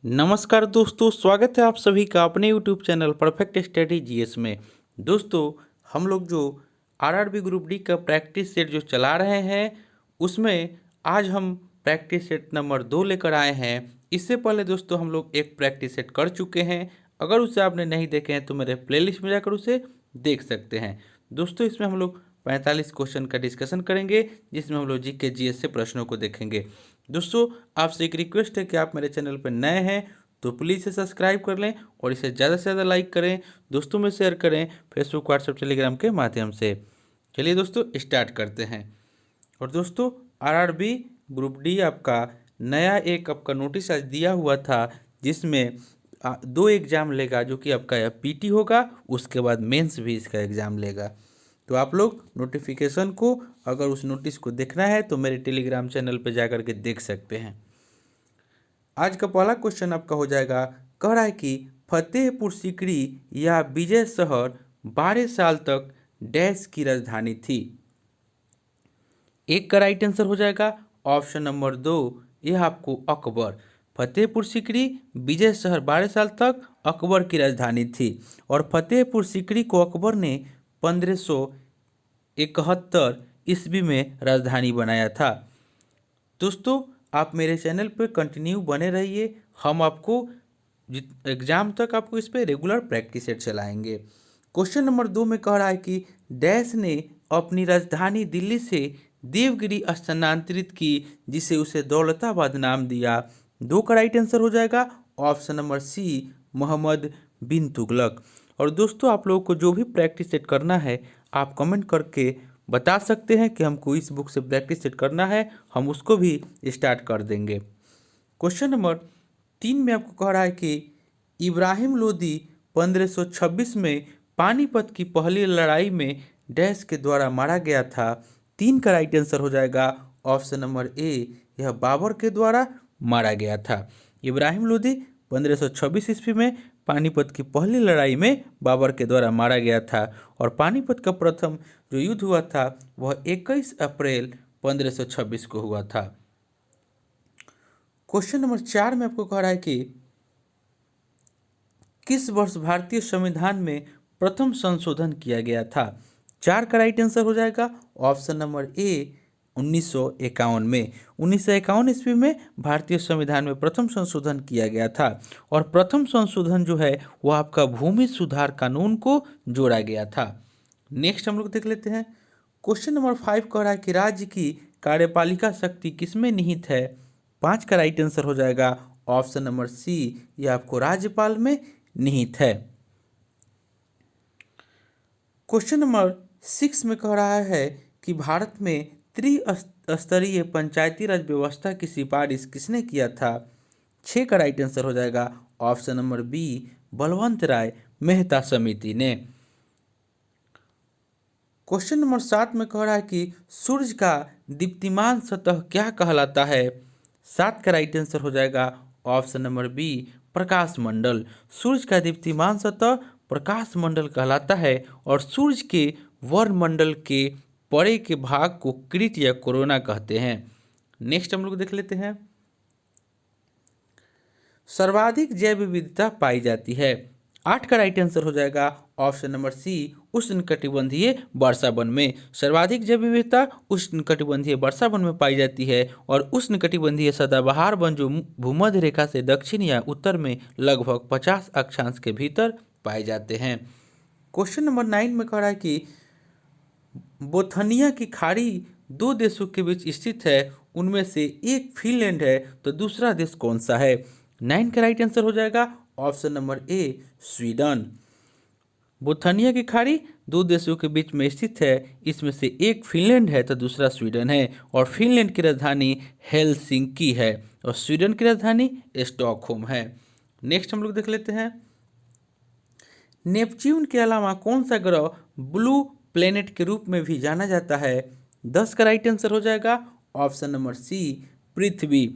नमस्कार दोस्तों, स्वागत है आप सभी का अपने YouTube channel perfect study GS में। दोस्तों, हम लोग जो आरआरबी ग्रुप डी का प्रैक्टिस सेट जो चला रहे हैं उसमें आज हम प्रैक्टिस सेट नंबर 2 लेकर आए हैं। इससे पहले दोस्तों हम लोग एक प्रैक्टिस सेट कर चुके हैं। अगर उसे आपने नहीं देखे हैं तो मेरे प्लेलिस्ट में जाकर उसे देख सकते हैं। दोस्तों, इसमें हम लोग 45 क्वेश्चन का डिस्कशन करेंगे, जिसमें हम लोग जीके जीएस से प्रश्नों को देखेंगे। दोस्तों, आपसे एक रिक्वेस्ट है कि आप मेरे चैनल पर नए हैं तो प्लीज़ इसे सब्सक्राइब कर लें और इसे ज़्यादा से ज़्यादा लाइक करें, दोस्तों में शेयर करें, फेसबुक, व्हाट्सएप, टेलीग्राम के माध्यम से। चलिए दोस्तों, स्टार्ट करते हैं। और दोस्तों, आरआरबी ग्रुप डी आपका नया एक आपका नोटिस आज दिया हुआ था, जिसमें 2 एग्ज़ाम लेगा, जो कि आपका पीटी होगा, उसके बाद मेंस भी इसका एग्ज़ाम लेगा। तो आप लोग नोटिफिकेशन को, अगर उस नोटिस को देखना है तो मेरे टेलीग्राम चैनल पर जा कर के देख सकते हैं। आज का पहला क्वेश्चन आपका हो जाएगा, कह रहा है कि फतेहपुर सीकरी या विजय शहर 12 साल तक डैश की राजधानी थी। एक का राइट आंसर हो जाएगा ऑप्शन नंबर 2, यह आपको अकबर। फतेहपुर सीकरी विजय शहर 12 साल तक अकबर की राजधानी थी और फतेहपुर सीकरी को अकबर ने 1571 ईस्वी में राजधानी बनाया था। दोस्तों, आप मेरे चैनल पर कंटिन्यू बने रहिए, हम आपको एग्जाम तक आपको इस पर रेगुलर प्रैक्टिस सेट चलाएंगे। क्वेश्चन नंबर 2 में कह रहा है कि डैश ने अपनी राजधानी दिल्ली से देवगिरी स्थानांतरित की, जिसे उसे दौलताबाद नाम दिया। 2 का राइट आंसर हो जाएगा ऑप्शन नंबर सी, मोहम्मद बिन तुगलक। और दोस्तों, आप लोगों को जो भी प्रैक्टिस सेट करना है आप कमेंट करके बता सकते हैं कि हमको इस बुक से प्रैक्टिस सेट करना है, हम उसको भी स्टार्ट कर देंगे। क्वेश्चन नंबर 3 में आपको कह रहा है कि इब्राहिम लोदी 1526 में पानीपत की पहली लड़ाई में डैश के द्वारा मारा गया था। 3 का राइट आंसर हो जाएगा ऑप्शन नंबर ए, यह बाबर के द्वारा मारा गया था। इब्राहिम लोदी 1526 ईस्वी में पानीपत की पहली लड़ाई में बाबर के द्वारा मारा गया था और पानीपत का प्रथम जो युद्ध हुआ था वह 21 अप्रैल 1526 को हुआ था। क्वेश्चन नंबर 4 में आपको कह रहा है कि किस वर्ष भारतीय संविधान में प्रथम संशोधन किया गया था। 4 का राइट आंसर हो जाएगा ऑप्शन नंबर ए, 1951 में। 1951 ईस्वी में भारतीय संविधान में प्रथम संशोधन किया गया था और प्रथम संशोधन जो है वो आपका भूमि सुधार कानून को जोड़ा गया था। नेक्स्ट हम लोग देख लेते हैं। क्वेश्चन नंबर 5 कह रहा है कि राज्य की कार्यपालिका शक्ति किसमें निहित है। 5 का राइट आंसर हो जाएगा ऑप्शन नंबर सी, यह आपको राज्यपाल में निहित है। क्वेश्चन नंबर 6 में कह रहा है कि भारत में त्रिस्तरीय पंचायती राज व्यवस्था की सिफारिश किसने किया था। 6 का राइट आंसर हो जाएगा ऑप्शन नंबर बी, बलवंत राय मेहता समिति ने। क्वेश्चन नंबर 7 में कह रहा है कि सूर्य का दीप्तिमान सतह क्या कहलाता है। 7 का राइट आंसर हो जाएगा ऑप्शन नंबर बी, प्रकाश मंडल। सूर्य का दीप्तिमान सतह प्रकाश मंडल कहलाता है और सूर्य के वर्णमंडल के परे के भाग को कृत या कोरोना कहते हैं। नेक्स्ट हम लोग देख लेते हैं। सर्वाधिक जैव विविधता पाई जाती है। 8 का राइट आंसर हो जाएगा ऑप्शन नंबर सी, उष्णकटिबंधीय वर्षा वन में। सर्वाधिक जैव विविधता उष्णकटिबंधीय वर्षा वन में पाई जाती है और उष्णकटिबंधीय सदाबहार वन जो भूमध्य रेखा से दक्षिण या उत्तर में लगभग 50 अक्षांश के भीतर पाए जाते हैं। क्वेश्चन नंबर 9 में कह रहा है कि बोथनिया की खाड़ी 2 देशों के बीच स्थित है, उनमें से एक फिनलैंड है तो दूसरा देश कौन सा है। 9 का राइट आंसर हो जाएगा ऑप्शन नंबर ए, स्वीडन। बोथनिया की खाड़ी 2 देशों के बीच में स्थित है, इसमें से एक फिनलैंड है तो दूसरा स्वीडन है और फिनलैंड की राजधानी हेलसिंकी है और स्वीडन की राजधानी स्टॉकहोम है। नेक्स्ट हम लोग देख लेते हैं। नेपच्यून के अलावा कौन सा ग्रह ब्लू प्लेनेट के रूप में भी जाना जाता है। 10 का राइट आंसर हो जाएगा ऑप्शन नंबर सी, पृथ्वी।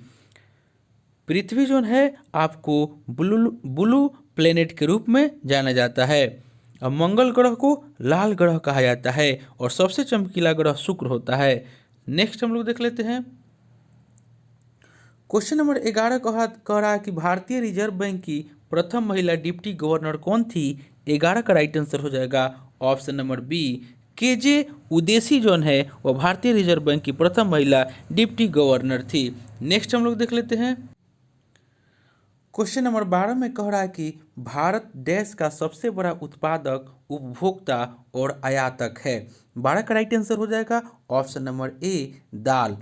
पृथ्वी जो है आपको ब्लू प्लेनेट के रूप में जाना जाता है। अब मंगल ग्रह को लाल ग्रह कहा जाता है और सबसे चमकीला ग्रह शुक्र होता है। नेक्स्ट हम लोग देख लेते हैं। क्वेश्चन नंबर 11 कह रहा है कि भारतीय रिजर्व बैंक की प्रथम महिला डिप्टी गवर्नर कौन थी। 11 का राइट आंसर हो जाएगा ऑप्शन नंबर बी, केजे उदेसी जोन है वह भारतीय रिजर्व बैंक की प्रथम महिला डिप्टी गवर्नर थी। नेक्स्ट हम लोग देख लेते हैं। क्वेश्चन नंबर 12 में कह रहा है कि भारत देश का सबसे बड़ा उत्पादक, उपभोक्ता और आयातक है। 12 का राइट आंसर हो जाएगा ऑप्शन नंबर ए, दाल।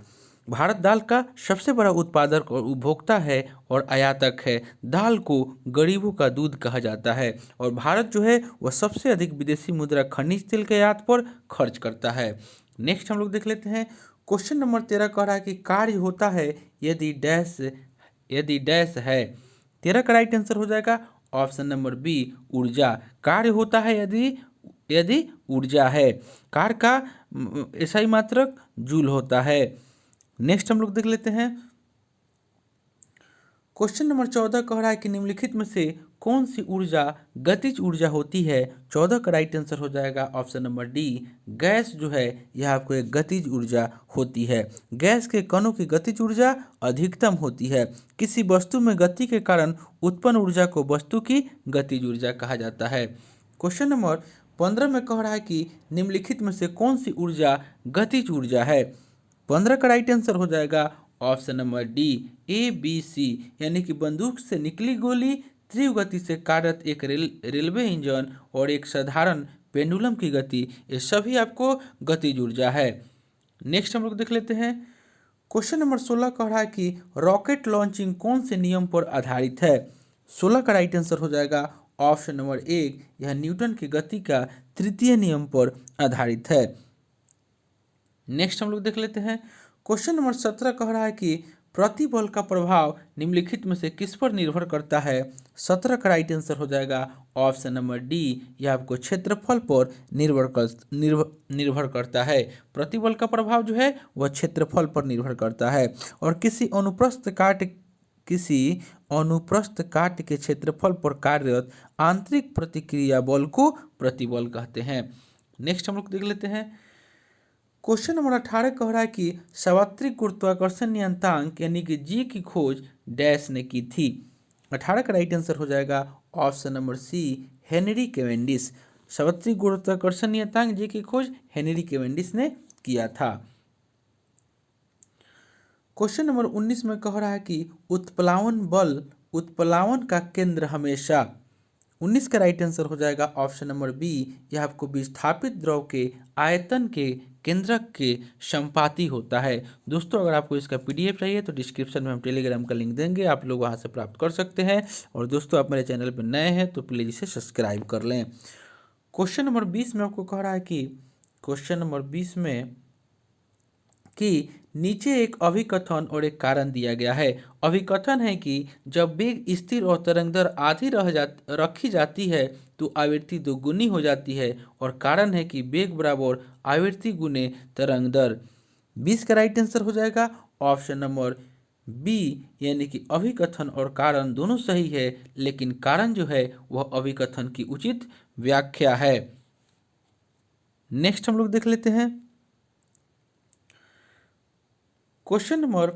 भारत दाल का सबसे बड़ा उत्पादक और उपभोक्ता है और आयातक है। दाल को गरीबों का दूध कहा जाता है और भारत जो है वह सबसे अधिक विदेशी मुद्रा खनिज तेल के आयात पर खर्च करता है। नेक्स्ट हम लोग देख लेते हैं। क्वेश्चन नंबर 13 कह रहा है कि कार्य होता है यदि डैश है। 13 का राइट आंसर हो जाएगा ऑप्शन नंबर बी, ऊर्जा। कार्य होता है यदि यदि ऊर्जा है। कार्य का SI मात्रक जूल होता है। नेक्स्ट हम लोग देख लेते हैं। क्वेश्चन नंबर 14 कह रहा है कि निम्नलिखित में से कौन सी ऊर्जा गतिज ऊर्जा होती है। 14 का राइट आंसर हो जाएगा ऑप्शन नंबर डी, गैस जो है यह आपको एक गतिज ऊर्जा होती है। गैस के कणों की गतिज ऊर्जा अधिकतम होती है। किसी वस्तु में गति के कारण उत्पन्न ऊर्जा को वस्तु की गतिज ऊर्जा कहा जाता है। क्वेश्चन नंबर 15 में कह रहा है कि निम्नलिखित में से कौन सी ऊर्जा गतिज ऊर्जा है। 15 का राइट आंसर हो जाएगा ऑप्शन नंबर डी, ABC, यानी कि बंदूक से निकली गोली, तीव्र गति से कार्यरत एक रेलवे इंजन और एक साधारण पेंडुलम की गति, ये सभी आपको गतिज ऊर्जा है। नेक्स्ट हम लोग देख लेते हैं। क्वेश्चन नंबर 16 कह रहा है कि रॉकेट लॉन्चिंग कौन से नियम पर आधारित है। 16 का राइट आंसर हो जाएगा ऑप्शन नंबर 1, यह न्यूटन की गति का तृतीय नियम पर आधारित है। नेक्स्ट हम लोग देख लेते हैं। क्वेश्चन नंबर 17 कह रहा है कि प्रतिबल का प्रभाव निम्नलिखित में से किस पर निर्भर करता है। 17 का राइट आंसर हो जाएगा ऑप्शन नंबर डी, यह आपको क्षेत्रफल पर निर्भर करता है। प्रतिबल का प्रभाव जो है वह क्षेत्रफल पर निर्भर करता है और किसी अनुप्रस्थ काट के क्षेत्रफल पर कार्यरत आंतरिक प्रतिक्रिया बल को प्रतिबल कहते हैं। नेक्स्ट हम लोग देख लेते हैं। क्वेश्चन नंबर 18 कह रहा है कि सार्वत्रिक गुरुत्वाकर्षण नियतांक यानी कि जी की खोज डैश ने की थी। 18 का राइट आंसर हो जाएगा option number C, Henry Cavendish. सार्वत्रिक गुरुत्वाकर्षण नियतांक जी की खोज हेनरी कैवेंडिश ने किया था। क्वेश्चन नंबर 19 में कह रहा है कि उत्प्लावन का केंद्र हमेशा। 19 का राइट आंसर हो जाएगा ऑप्शन नंबर बी, यह आपको विस्थापित द्रव के आयतन के केंद्रक के संपाती होता है। दोस्तों अगर आपको इसका PDF चाहिए तो डिस्क्रिप्शन में हम टेलीग्राम का लिंक देंगे, आप लोग वहां से प्राप्त कर सकते हैं। और दोस्तों आप मेरे चैनल पर नए हैं तो प्लीज़ इसे सब्सक्राइब कर लें। क्वेश्चन नंबर 20 में आपको कह रहा है कि क्वेश्चन नंबर 20 में कि नीचे एक अभिकथन और एक कारण दिया गया है। अभिकथन है कि जब वेग स्थिर और तरंग दर आधी रखी जाती है तो आवृत्ति दोगुनी हो जाती है और कारण है कि वेग बराबर आवृत्ति गुने तरंग दर। 20 का राइट आंसर हो जाएगा ऑप्शन नंबर बी, यानी कि अभिकथन और कारण दोनों सही है, लेकिन कारण जो है वह अभिकथन की उचित व्याख्या है। नेक्स्ट हम लोग देख लेते हैं। क्वेश्चन नंबर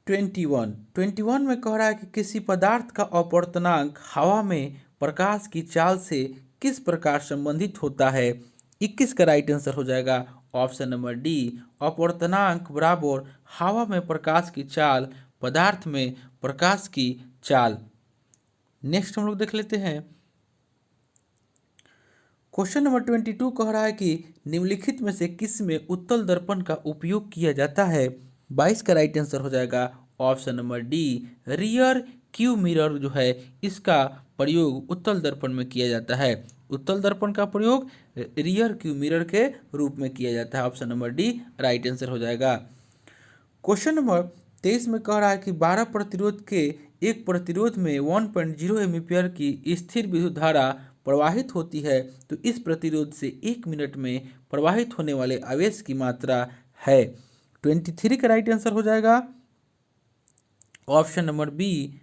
21 में कह रहा है कि किसी पदार्थ का अपवर्तनांक हवा में प्रकाश की चाल से किस प्रकार संबंधित होता है। 21 का राइट आंसर हो जाएगा ऑप्शन नंबर डी, अपवर्तनांक बराबर हवा में प्रकाश की चाल पदार्थ में प्रकाश की चाल। नेक्स्ट हम लोग देख लेते हैं। क्वेश्चन नंबर 22 कह रहा है कि निम्नलिखित में से किस में उत्तल दर्पण का उपयोग किया जाता है। 22 का राइट आंसर हो जाएगा option number D, rear Q mirror जो है इसका प्रयोग उत्तल दर्पण में किया जाता है। उत्तल दर्पण का प्रयोग रियर क्यू मिरर के रूप में किया जाता है। Option number D right answer हो जाएगा। क्वेश्चन नंबर 23 में कह रहा है कि 12 प्रतिरोध के एक प्रतिरोध में 1.0 एम्पीयर की स्थिर विद्युत धारा प्रवाहित होती है तो इस प्रतिरोध से 1 मिनट में प्रवाहित होने वाले आवेश की मात्रा है। 23 का राइट आंसर हो जाएगा ऑप्शन नंबर बी,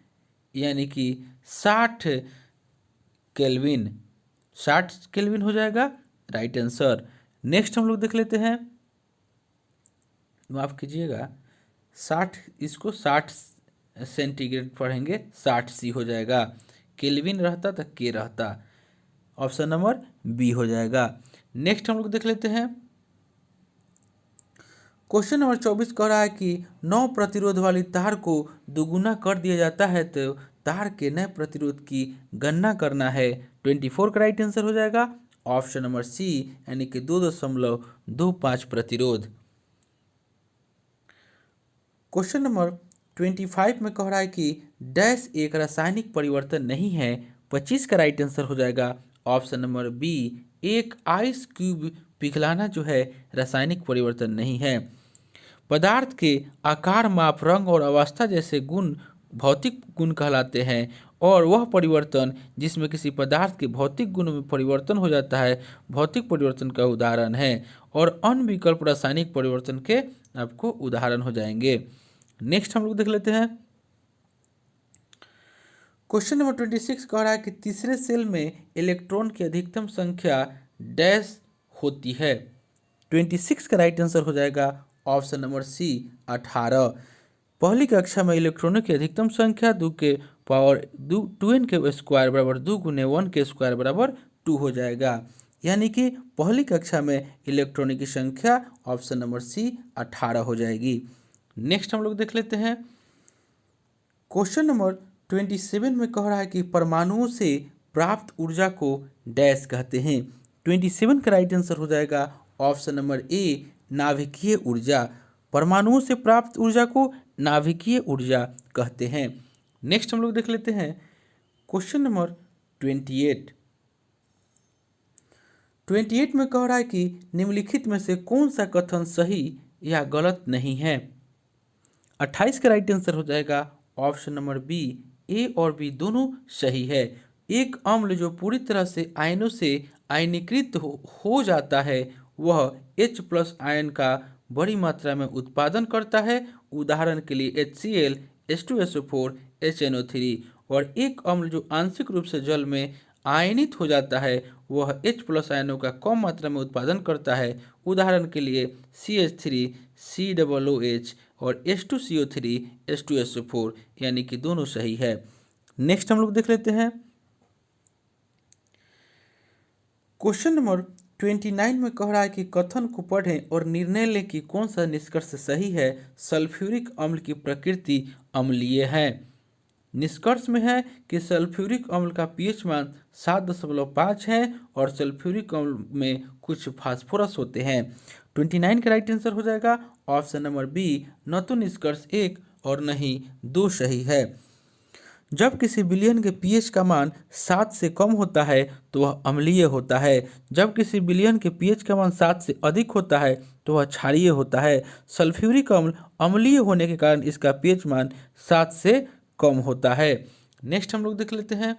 यानी कि 60 केल्विन। 60 केल्विन हो जाएगा राइट आंसर। नेक्स्ट हम लोग देख लेते हैं, माफ कीजिएगा 60, इसको 60 सेंटीग्रेड पढ़ेंगे 60C हो जाएगा। केल्विन रहता तो के रहता, ऑप्शन नंबर बी हो जाएगा। नेक्स्ट हम लोग देख लेते हैं, क्वेश्चन नंबर 24 कह रहा है कि 9 प्रतिरोध वाली तार को दुगुना कर दिया जाता है तो तार के नए प्रतिरोध की गणना करना है। 24 का राइट आंसर हो जाएगा ऑप्शन नंबर सी, यानी कि 2.25 प्रतिरोध। क्वेश्चन नंबर 25 में कह रहा है कि डैश एक रासायनिक परिवर्तन नहीं है। 25 का राइट आंसर हो जाएगा ऑप्शन नंबर बी, एक आइस क्यूब पिघलाना जो है रासायनिक परिवर्तन नहीं है। पदार्थ के आकार, माप, रंग और अवस्था जैसे गुण भौतिक गुण कहलाते हैं और वह परिवर्तन जिसमें किसी पदार्थ के भौतिक गुण में परिवर्तन हो जाता है भौतिक परिवर्तन का उदाहरण है, और अनविकल्प रासायनिक परिवर्तन के आपको उदाहरण हो जाएंगे। नेक्स्ट हम लोग देख लेते हैं, क्वेश्चन नंबर 26 कह रहा है कि तीसरे सेल में इलेक्ट्रॉन की अधिकतम संख्या डैश होती है। 26 का राइट आंसर हो जाएगा ऑप्शन नंबर सी, 18। पहली कक्षा में इलेक्ट्रॉनों की अधिकतम संख्या 2 के पावर 2n के स्क्वायर बराबर 2 गुने 1 के स्क्वायर बराबर 2 हो जाएगा, यानी कि पहली कक्षा में इलेक्ट्रॉनों की संख्या ऑप्शन नंबर सी 18 हो जाएगी। नेक्स्ट हम लोग देख लेते हैं, क्वेश्चन नंबर 27 में कह रहा है कि परमाणुओं से प्राप्त ऊर्जा को डैश कहते हैं। 27 का राइट आंसर हो जाएगा ऑप्शन नंबर ए, नाभिकीय ऊर्जा। परमाणुओं से प्राप्त ऊर्जा को नाभिकीय ऊर्जा कहते हैं। नेक्स्ट हम लोग देख लेते हैं, क्वेश्चन नंबर 28 में कह रहा है कि निम्नलिखित में से कौन सा कथन सही या गलत नहीं है। 28 का राइट आंसर हो जाएगा ऑप्शन नंबर बी, ए और बी दोनों सही है। एक अम्ल जो पूरी तरह से आयनों से आयनीकृत हो जाता है वह H+ आयन का बड़ी मात्रा में उत्पादन करता है, उदाहरण के लिए HCl, H2SO4, HNO3। और एक अम्ल जो आंशिक रूप से जल में आयनित हो जाता है वह H+ आयनों का कम मात्रा में उत्पादन करता है, उदाहरण के लिए CH3, COOH और H2CO3, H2SO4, यानी कि दोनों सही है। नेक्स्ट हम लोग देख लेते हैं, क्वेश्चन नंबर 29 में कह रहा है कि कथन को पढ़ें और निर्णय लें कि कौन सा निष्कर्ष सही है। सल्फ्यूरिक अम्ल की प्रकृति अम्लीय है। निष्कर्ष में है कि सल्फ्यूरिक अम्ल का पीएच मान 7.5 है और सल्फ्यूरिक अम्ल में कुछ फास्फोरस होते हैं। 29 का राइट आंसर हो जाएगा ऑप्शन नंबर बी, न तो निष्कर्ष 1 और न ही 2 सही है। जब किसी विलयन के पीएच का मान 7 से कम होता है तो वह अम्लीय होता है। जब किसी विलयन के पीएच का मान 7 से अधिक होता है तो वह क्षारीय होता है। सल्फ्यूरिक अम्ल अम्लीय होने के कारण इसका पीएच मान 7 से कम होता है। नेक्स्ट हम लोग देख लेते हैं,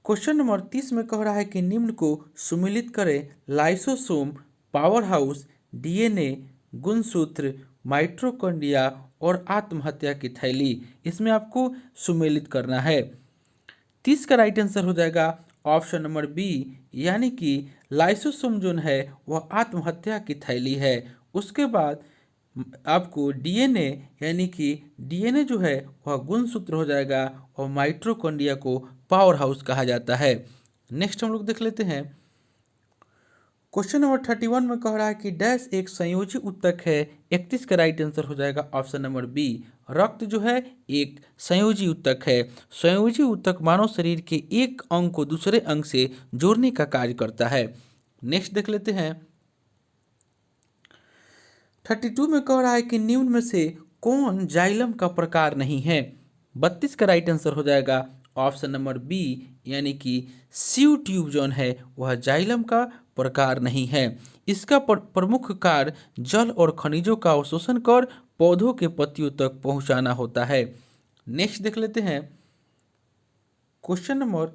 क्वेश्चन नंबर 30 में कह रहा है कि निम्न को सुमिलित करें। लाइसोसोम, पावर हाउस, डीएनए, गुणसूत्र, माइटोकॉन्ड्रिया और आत्महत्या की थैली। इसमें आपको सुमेलित करना है। 30 का राइट आंसर हो जाएगा ऑप्शन नंबर बी, यानी कि लाइसोसोम जो है वह आत्महत्या की थैली है। उसके बाद आपको डीएनए, यानी कि डीएनए जो है वह गुणसूत्र हो जाएगा और माइटोकॉन्ड्रिया को पावर हाउस कहा जाता है। नेक्स्ट हम लोग देख लेते हैं, क्वेश्चन नंबर 31 में कह रहा है कि डैश एक संयोजी ऊतक है। 31 का राइट आंसर हो जाएगा ऑप्शन नंबर बी, रक्त जो है एक संयोजी ऊतक है। संयोजी ऊतक मानव शरीर के एक अंग को दूसरे अंग से जोड़ने का कार्य करता है। नेक्स्ट देख लेते हैं, 32 में कह रहा है कि निम्न में से कौन जाइलम का प्रकार नहीं है। 32 का राइट आंसर हो जाएगा ऑप्शन नंबर बी, यानी कि सीव ट्यूब जोन है वह जाइलम का प्रकार नहीं है। इसका प्रमुख कार्य जल और खनिजों का अवशोषण कर पौधों के पत्तियों तक पहुंचाना होता है। नेक्स्ट देख लेते हैं, क्वेश्चन नंबर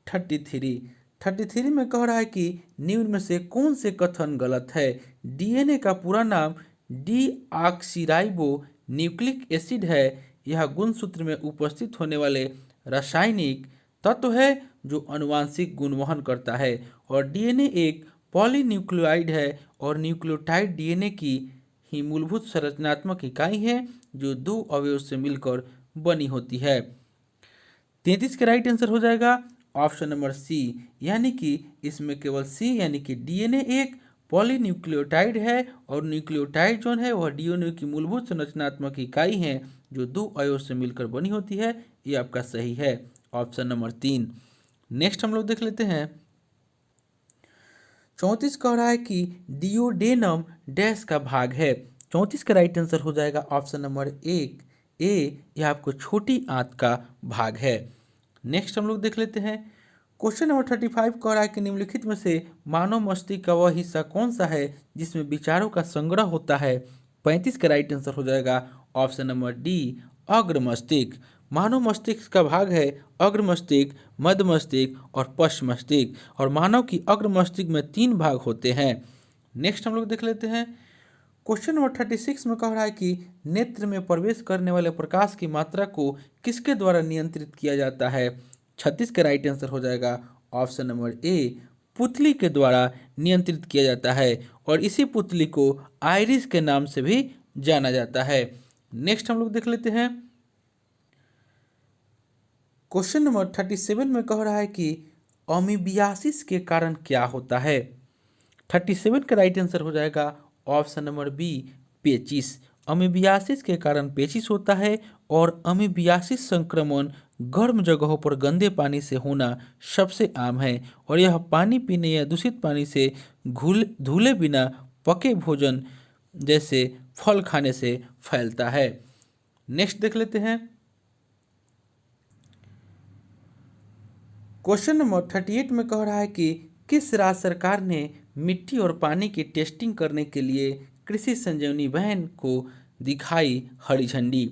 33 में कह रहा है कि निम्न में से कौन से कथन गलत है। डीएनए का पूरा नाम डीऑक्सीराइबो न्यूक्लिक एसिड है। यह गुणसूत्र में उपस्थित होने वाले रासायनिक तत्व है जो अनुवांशिक गुण वहन करता है। और डीएनए एक पॉलीन्यूक्लियोटाइड है और न्यूक्लियोटाइड डीएनए की ही मूलभूत संरचनात्मक इकाई है। जो दो अवयव से मिलकर बनी होती है। 33 का राइट आंसर हो जाएगा ऑप्शन नंबर सी, यानी कि इसमें केवल सी यानी कि डीएनए एक पॉलीन्यूक्लियोटाइड है और न्यूक्लियोटाइड जो है वह डीएनए की मूलभूत संरचनात्मक इकाई है जो दो अवयव से मिलकर बनी होती है। ये आपका सही है, ऑप्शन नंबर 3। नेक्स्ट हम लोग देख लेते हैं 34 कह रहा है कि डिओडेनम डैश का भाग है। 34 का राइट आंसर हो जाएगा ऑप्शन नंबर 1 ए, यह आपको छोटी आंत का भाग है। नेक्स्ट हम लोग देख लेते हैं क्वेश्चन नंबर 35 कह रहा है कि निम्नलिखित में से मानव मस्तिष्क का वह हिस्सा कौन सा है जिसमें विचारों का संग्रह होता है। 35 का राइट आंसर हो जाएगा ऑप्शन नंबर डी अग्र मस्तिष्क। मानव मस्तिष्क का भाग है अग्र मस्तिष्क, मध्य मस्तिष्क और पश्च मस्तिष्क, और मानव की अग्र मस्तिष्क में 3 भाग होते हैं। नेक्स्ट हम लोग देख लेते हैं क्वेश्चन नंबर 36 में कह रहा है कि नेत्र में प्रवेश करने वाले प्रकाश की मात्रा को किसके द्वारा नियंत्रित किया जाता है। 36 का राइट आंसर हो जाएगा ऑप्शन नंबर ए पुतली के द्वारा नियंत्रित किया जाता है, और इसी पुतली को आइरिस के नाम से भी जाना जाता है। नेक्स्ट हम लोग देख लेते हैं क्वेश्चन नंबर 37 में कह रहा है कि अमीबियासिस के कारण क्या होता है। 37 का राइट आंसर हो जाएगा ऑप्शन नंबर बी पेचिस। अमीबियासिस के कारण पेचिस होता है, और अमीबियासिस संक्रमण गर्म जगहों पर गंदे पानी से होना सबसे आम है, और यह पानी पीने या दूषित पानी से धुले बिना पके भोजन जैसे फल खाने से फैलता है। नेक्स्ट देख लेते हैं क्वेश्चन नंबर 38 में कह रहा है कि किस राज्य सरकार ने मिट्टी और पानी की टेस्टिंग करने के लिए कृषि संजीवनी वैन को दिखाई हरी झंडी।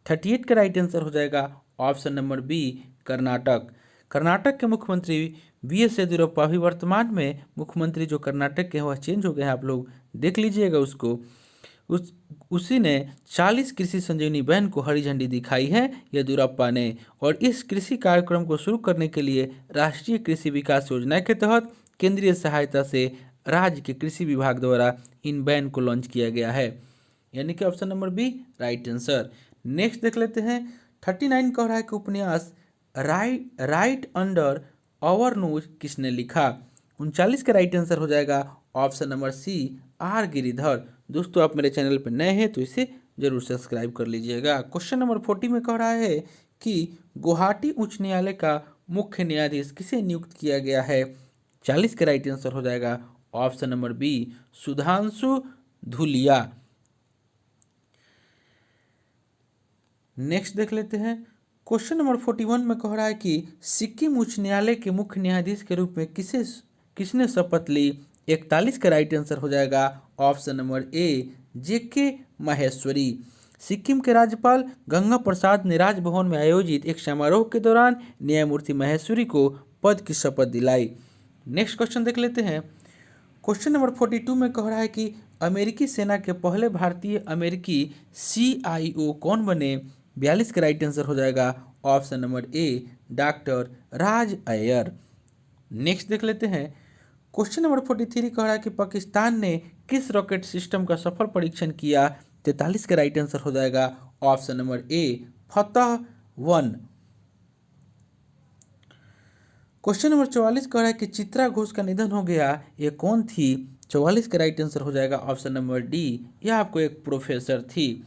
38 का राइट आंसर हो जाएगा option number B Karnataka. Karnataka के मुख्यमंत्री बीएस येदियुरप्पा अभी वर्तमान में मुख्यमंत्री जो कर्नाटक के वह चेंज हो गए हैं, आप लोग देख लीजिएगा उसको। उसी ने 40 कृषि संजीवनी वैन को हरी झंडी दिखाई है येदियुरप्पा ने, और इस कृषि कार्यक्रम को शुरू करने के लिए राष्ट्रीय कृषि विकास योजना के तहत केंद्रीय सहायता से राज्य के कृषि विभाग द्वारा इन वैन को लॉन्च किया गया है, यानी कि option number B right answer. Next देख लेते हैं 39 कह रहा है कि उपन्यास राइट अंडर आवर नोज किसने लिखा। 39 का राइट आंसर हो जाएगा option number C R Giridhar. दोस्तों आप मेरे चैनल पर नए हैं तो इसे जरूर सब्सक्राइब कर लीजिएगा। क्वेश्चन नंबर 40 में कह रहा है कि गुवाहाटी उच्च न्यायालय का मुख्य न्यायाधीश किसे नियुक्त किया गया है। 40 का राइट आंसर हो जाएगा option number B Sudhanshu Dhulia. Next देख लेते हैं क्वेश्चन नंबर 41 में कह रहा है कि सिक्किम उच्च न्यायालय के मुख्य न्यायाधीश के रूप में किसने शपथ ली। 41 का राइट आंसर हो जाएगा ऑप्शन नंबर ए जेके माहेश्वरी। सिक्किम के राज्यपाल गंगा प्रसाद ने राजभवन में आयोजित एक समारोह के दौरान न्यायमूर्ति माहेश्वरी को पद की शपथ दिलाई। नेक्स्ट क्वेश्चन देख लेते हैं क्वेश्चन नंबर 42 में कह रहा है कि अमेरिकी सेना के पहले भारतीय अमेरिकी CIO कौन बने। 42 का राइट आंसर हो जाएगा ऑप्शन नंबर ए डॉक्टर राज अय्यर। नेक्स्ट देख लेते हैं क्वेश्चन नंबर 43 कह रहा है कि पाकिस्तान ने किस रॉकेट सिस्टम का सफल परीक्षण किया। 43 का राइट आंसर हो जाएगा ऑप्शन नंबर ए फतह-1। क्वेश्चन नंबर 44 कह रहा है कि चित्रा घोष का निधन हो गया, ये कौन थी। 44 का राइट आंसर हो जाएगा ऑप्शन नंबर डी, यह आपको एक प्रोफेसर थी।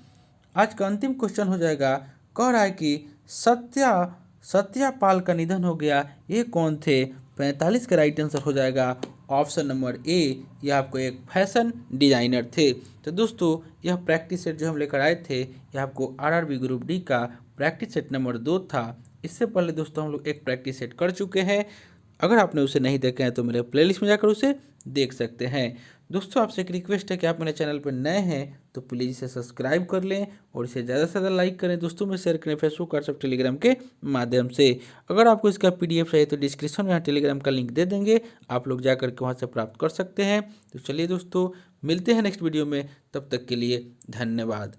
आज का अंतिम क्वेश्चन हो जाएगा, कह रहा है कि सत्यापाल का निधन हो गया, ये कौन थे। 45 का राइट आंसर हो जाएगा ऑप्शन नंबर ए, यह आपको एक फैशन डिजाइनर थे। तो दोस्तों यह प्रैक्टिस सेट जो हम लेकर आए थे यह आपको RRB ग्रुप डी का प्रैक्टिस सेट नंबर 2 था। इससे पहले दोस्तों हम लोग एक प्रैक्टिस सेट कर चुके हैं, अगर आपने उसे नहीं देखा है तो मेरे प्लेलिस्ट में जाकर उसे देख सकते हैं। दोस्तों आपसे एक रिक्वेस्ट है कि आप मेरे चैनल पर नए हैं तो प्लीज़ इसे सब्सक्राइब कर लें और इसे ज़्यादा से ज़्यादा लाइक करें, दोस्तों में शेयर करें फेसबुक व्हाट्सएप टेलीग्राम के माध्यम से। अगर आपको इसका PDF चाहिए तो डिस्क्रिप्शन में यहाँ टेलीग्राम का लिंक दे देंगे, आप लोग जा करके वहाँ से प्राप्त कर सकते हैं। तो चलिए दोस्तों मिलते हैं नेक्स्ट वीडियो में, तब तक के लिए धन्यवाद।